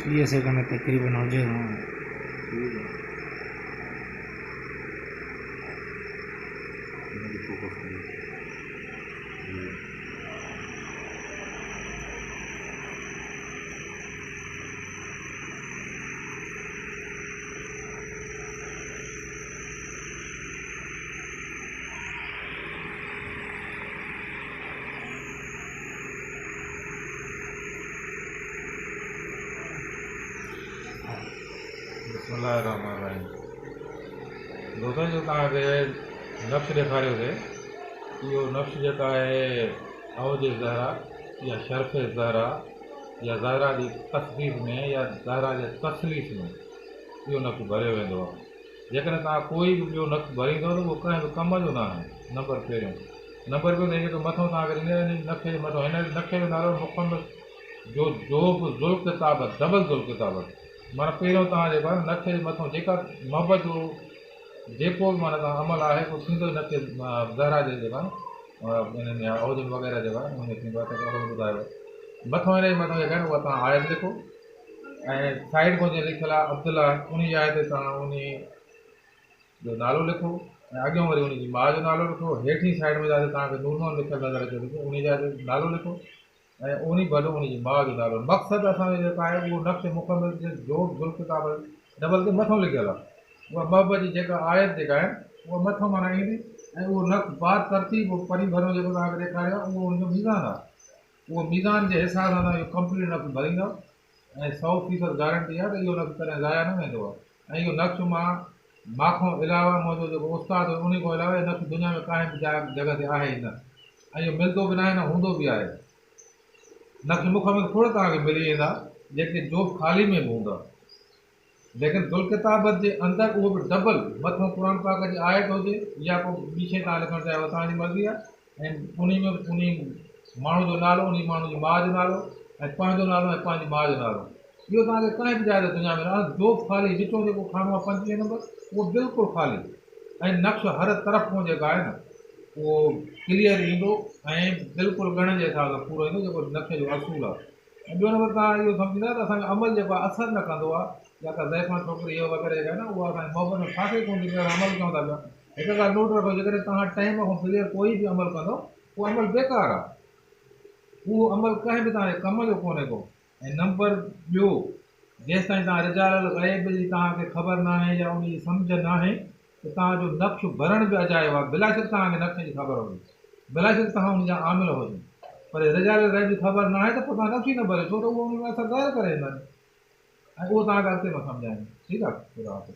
20 second तकरीबन हुजे। बिस्मिल्लाहिर्रहमानिर्रहीम। दोस्तों जो तव्हांखे नक्श ॾेखारियोसीं इहो नक्श जेका आहे औज ज़हरा या शर्फ़ ज़हरा या ज़हरा जी तस्दीक़ में या ज़हरा जे तसलीफ़ में इहो नक्श भरियो वेंदो आहे। जेकॾहिं तव्हां कोई बि ॿियो नक्श भरींदव त उहो कंहिं बि कम जो न आहे। नंबर पहिरियों जेको मथां तव्हांखे ॾिनल नक्शे जे मथां हिन नक्शे जो नालो मुकम्मल जो ज़ुल किताबत डबल ज़ुल किताबत माना पहिरियों तव्हां जेको आहे नक्शे जे मथां जेका मोहबत जो जेको बि माना तव्हां अमल आहे उहो थींदो नक्शे ज़हरा जे जेका इन में औजन वग़ैरह जेका उन में थींदो आहे। त ॿुधायो मथां हिन जे मथां जेका आहे उहा तव्हां आयत लिखो ऐं साइड खां जीअं लिखियलु आहे अब्दुल्ला उन जी आयत तव्हां उन जो नालो लिखो ऐं अॻियां वरी उन जी माउ जो नालो लिखो। हेठि साइड में जिते तव्हांखे नून लिखियलु नज़र अचे लिखो उन जा नालो लिखो ऐं उन भलो उन जी माउ जो नालो। मक़सदु असांजो जेको आहे उहो नक्श मुकम्मल जो ज़ुल किताब डबल ते मथां लिखियलु आहे। उहा मोहबत जी जेका आयत जेका आहे उहा मथां माना ईंदी ऐं उहो नक्श बार तरतीब पढ़ी भरियो जेको तव्हांखे ॾेखारियो आहे उहो उनजो मीज़ान आहे। उहो मीज़ान जे हिसाब सां तव्हां इहो कंप्लीट नक्श भरींदव ऐं 100% गारंटी आहे त इहो नक्श कॾहिं ज़ाया न वेंदो आहे। ऐं इहो नक्श मां अलावा मुंहिंजो जेको उस्तादु उन खां अलावा इहो नक्श दुनिया में काई बि जॻह ते आहे ई न ऐं इहो मिलंदो बि न आहे न हूंदो बि आहे। नक्श मुकम्मल खोड़ तव्हांखे मिली वेंदा जेके जोब ख़ाली में बि हूंदा लेकिन ज़ुल किताबत जे अंदरि उहो बि डबल मथां क़ुर पाक जी आयत हुजे या को ॿी शइ तव्हां लिखणु चाहियो तव्हांजी मर्ज़ी आहे ऐं उन में उन माण्हू जो नालो उन माण्हू जी माउ जो नालो ऐं पंहिंजो नालो ऐं पंहिंजी माउ जो नालो। इहो तव्हांखे कंहिं बि जाइ ते दुनिया में जोब ख़ाली विचो जेको खानो आहे 25 नंबर उहो बिल्कुलु ख़ाली ऐं नक्श हर तरफ़ खां जेका आहे न उहो क्लियर ईंदो ऐं बिल्कुलु ॻण जे हिसाब सां पूरो ईंदो जेको नक्शे जो असूल आहे। ऐं ॿियो नंबर तव्हां इहो सम्झंदा त असांजो अमल जेको आहे असरु न कंदो आहे या त ज़ाइफ़ां छोकिरी इहो वग़ैरह जेका आहे न उहा असांजी मोहबत में फाके कोन थी करे अमल कयूं था पिया। हिकु ॻाल्हि नोट रखो जेकॾहिं तव्हां टाइम खां क्लियर कोई बि अमल कंदो उहो अमल बेकार आहे। उहो अमल कंहिं बि तव्हांजे कम जो कोन्हे को। ऐं नंबर ॿियो जेसिताईं तव्हां रिजाल ग़ैब जी तव्हांखे ख़बर न आहे या उनजी सम्झ न आहे त तव्हांजो नक्श भरण बि अजायो आहे। बिला शक तव्हांखे नक्श जी ख़बर हुजे बिला शक तव्हां उनजा आमिल हुजो पर रिजाल ग़ैब जी ख़बर न आहे त पोइ तव्हां नक्श ई न भरियो छो त उहो उन में असरु ज़ाहिर करे ईंदा ऐं उहो तव्हांखे अॻिते न सम्झाईंदो। ठीकु आहे।